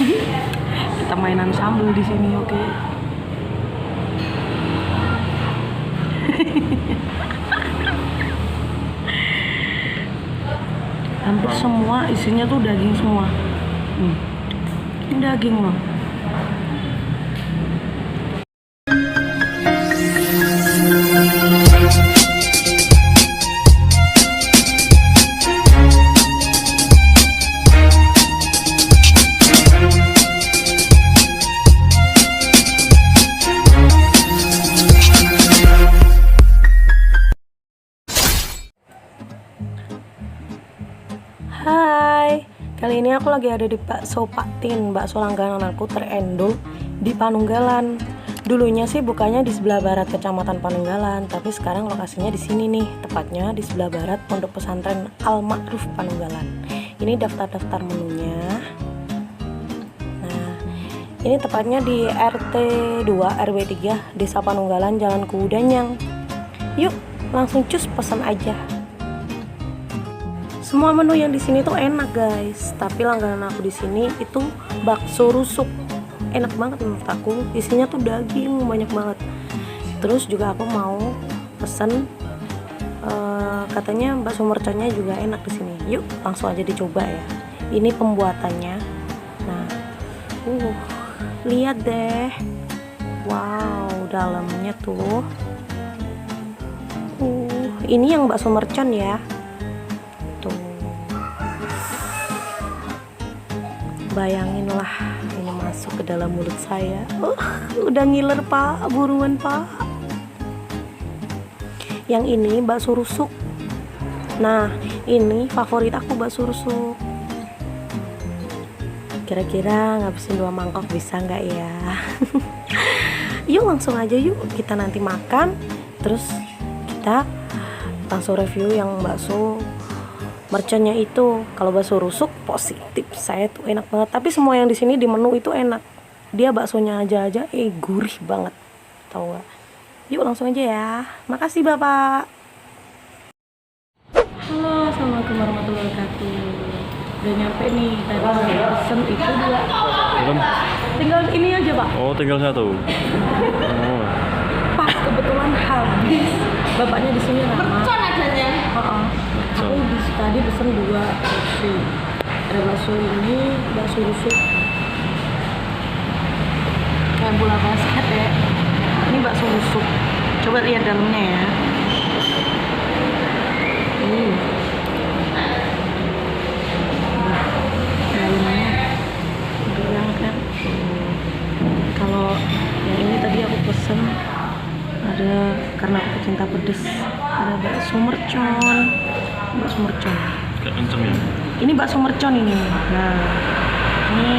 Kita mainan sambal di sini, oke? Hampir semua isinya tuh daging semua. Ini daging loh. Hai, kali ini aku lagi ada di bakso Patin, bakso langganan aku terendul di Panunggalan. Dulunya sih bukanya di sebelah barat Kecamatan Panunggalan, tapi sekarang lokasinya di sini nih, tepatnya di sebelah barat Pondok Pesantren Al Ma'ruf Panunggalan. Ini daftar-daftar menunya. Nah, ini tepatnya di RT 2 RW 3 Desa Panunggalan, Jalan Kuudanyang. Yuk, langsung cus pesan aja. Semua menu yang di sini tuh enak guys, tapi langganan aku di sini itu bakso rusuk. Enak banget menurut aku, isinya tuh daging banyak banget. Terus juga aku mau pesen katanya bakso merconnya juga enak di sini. Yuk langsung aja dicoba ya. Ini pembuatannya. Nah, lihat deh. Wow, dalamnya tuh. Ini yang bakso mercon ya. Bayangin lah, ini masuk ke dalam mulut saya. Udah ngiler pak, buruan pak. Yang ini bakso rusuk. Nah, ini favorit aku bakso rusuk. Kira-kira ngabisin 2 mangkok bisa nggak ya? Yuk langsung aja yuk, kita nanti makan. Terus kita langsung review yang bakso merconnya itu. Kalau bakso rusuk positif, saya tuh enak banget. Tapi semua yang di sini di menu itu enak. Dia baksonya aja gurih banget, tau gak? Yuk langsung aja ya. Makasih bapak. Halo, assalamualaikum warahmatullahi wabarakatuh. Udah nyampe nih, tadi udah pesen itu 2. Belum. Tinggal ini aja pak. Oh, tinggal 1. Oh. Pas kebetulan habis. Bapaknya di sini ramah. Mercon adanya. Aku tadi pesen 2 porsi. Ada bakso ini, bakso rusuk. Kayak bola basket ya. Ini bakso rusuk. Coba lihat dalamnya ya. Dalamnya bilang kan. Kalau yang ini tadi aku pesen ada, karena aku pecinta pedes, ada bakso mercon. Bakso mercon. Kayak kenceng ya. Ini bakso mercon ini. Nah, ini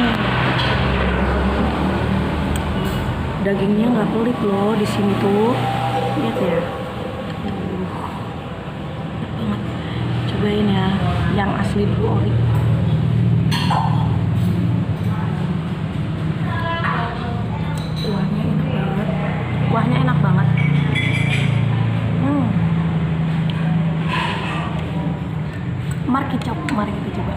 dagingnya nggak pelit loh di sini tuh. Lihat ya. Enak banget. Cobain ya, yang asli Blue Ori. Kuahnya enak banget. Kuahnya enak banget. Mari kita coba.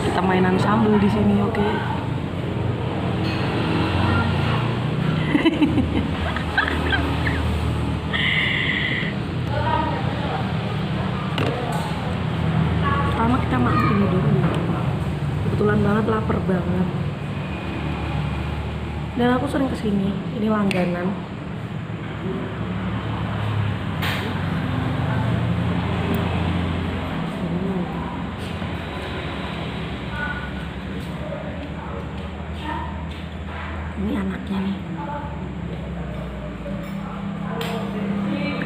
Kita mainan sambal di sini, oke? Pertama kita makan ini dulu. Kebetulan banget lapar banget. Dan aku sering kesini. Ini langganan. Ini anaknya nih.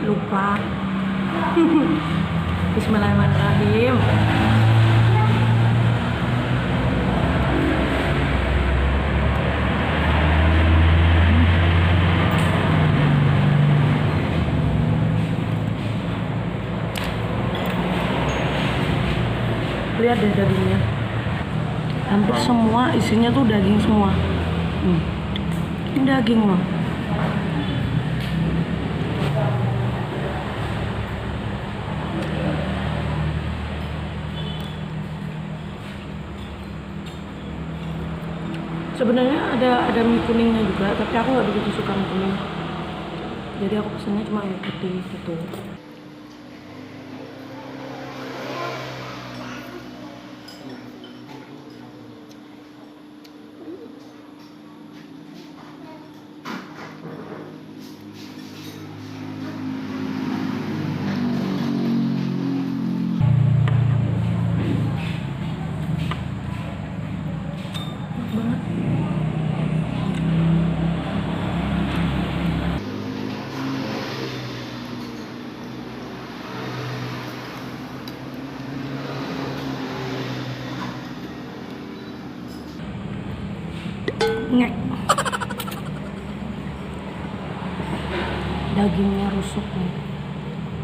Lupa. Bismillahirrahmanirrahim. Lihat deh dagingnya. Hampir semua isinya tuh daging semua. Ini daging loh. Sebenarnya ada mie kuningnya juga, tapi aku nggak begitu suka mie kuning. Jadi aku pesennya cuma mie putih gitu. Ngek. Dagingnya rusuk nih.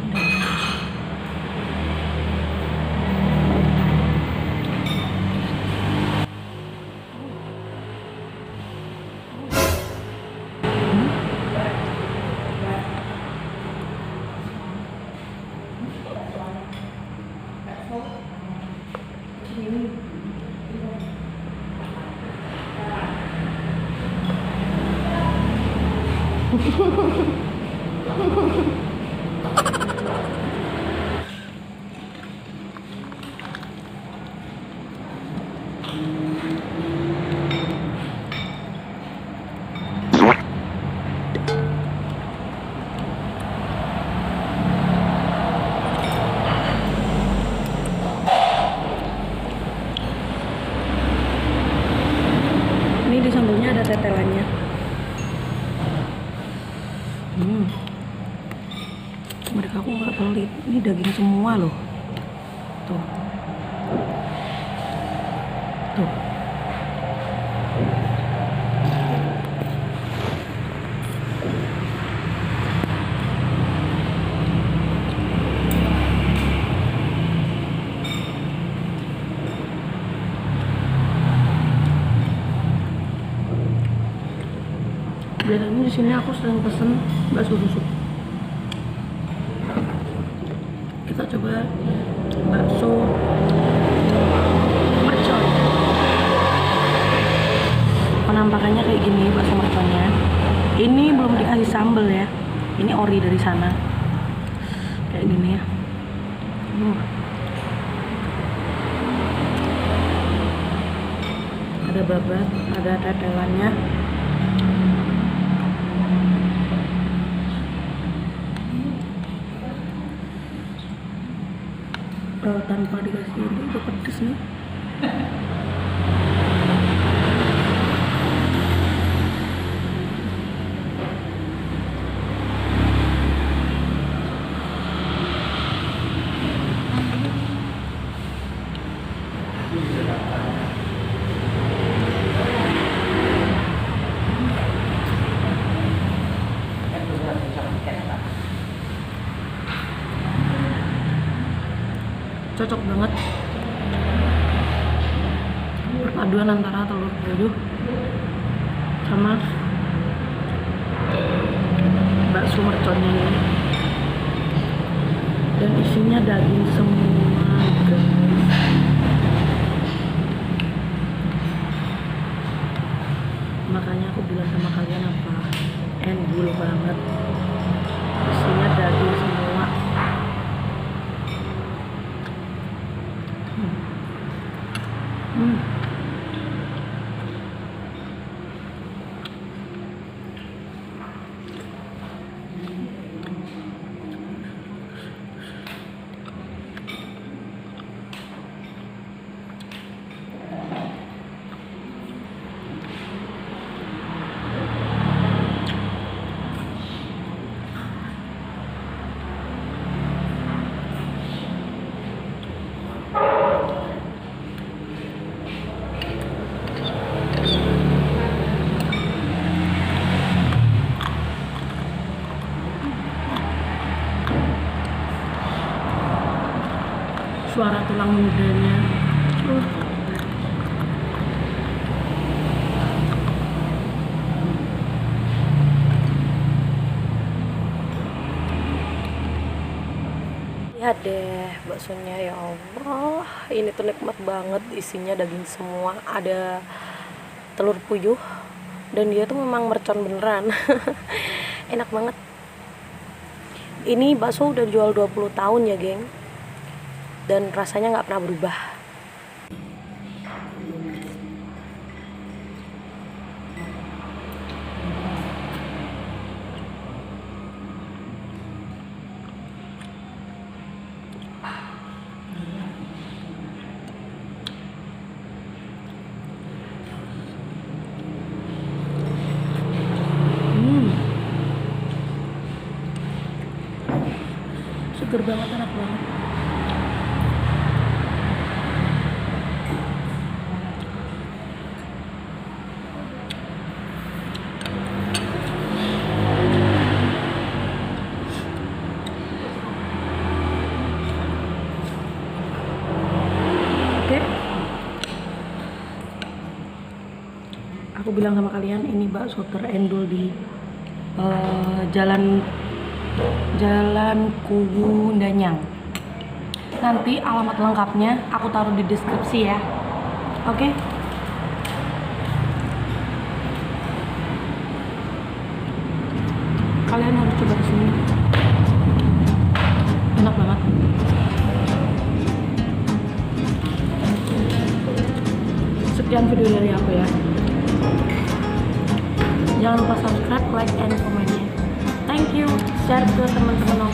Dagingnya rusuk. Ini di sambelnya ada tetelannya. Mereka aku nggak pelit. Ini daging semua loh. Tuh. Tuh. Biasanya di sini aku sering pesen bakso rusuk. Kita coba bakso mercon. Penampakannya kayak gini bakso merconnya. Ini belum dikasih sambal ya. Ini ori dari sana. Kayak gini ya. Ada babat, ada tetelannya. Tanpa dikasih ini udah pedes nih. Cocok banget perpaduan antara telur puyuh sama bakso merconnya ini, dan isinya daging semua guys. Makanya aku bilang sama kalian apa, endul banget, isinya daging semua. Suara tulang mudanya. Lihat deh baksonya, ya Allah, ini tuh nikmat banget, isinya daging semua, ada telur puyuh, dan dia tuh memang mercon beneran. Enak banget. Ini bakso udah jual 20 tahun ya geng, dan rasanya nggak pernah berubah. Seger banget, enak banget. Oke, aku bilang sama kalian, ini bakso terendul di Jalan Kubu Danyang. Nanti alamat lengkapnya aku taruh di deskripsi ya. Oke? Kalian harus coba di sini. Enak banget. Sekian video dari aku ya. Jangan lupa subscribe, like, and komennya. Thank you. Share ke teman-teman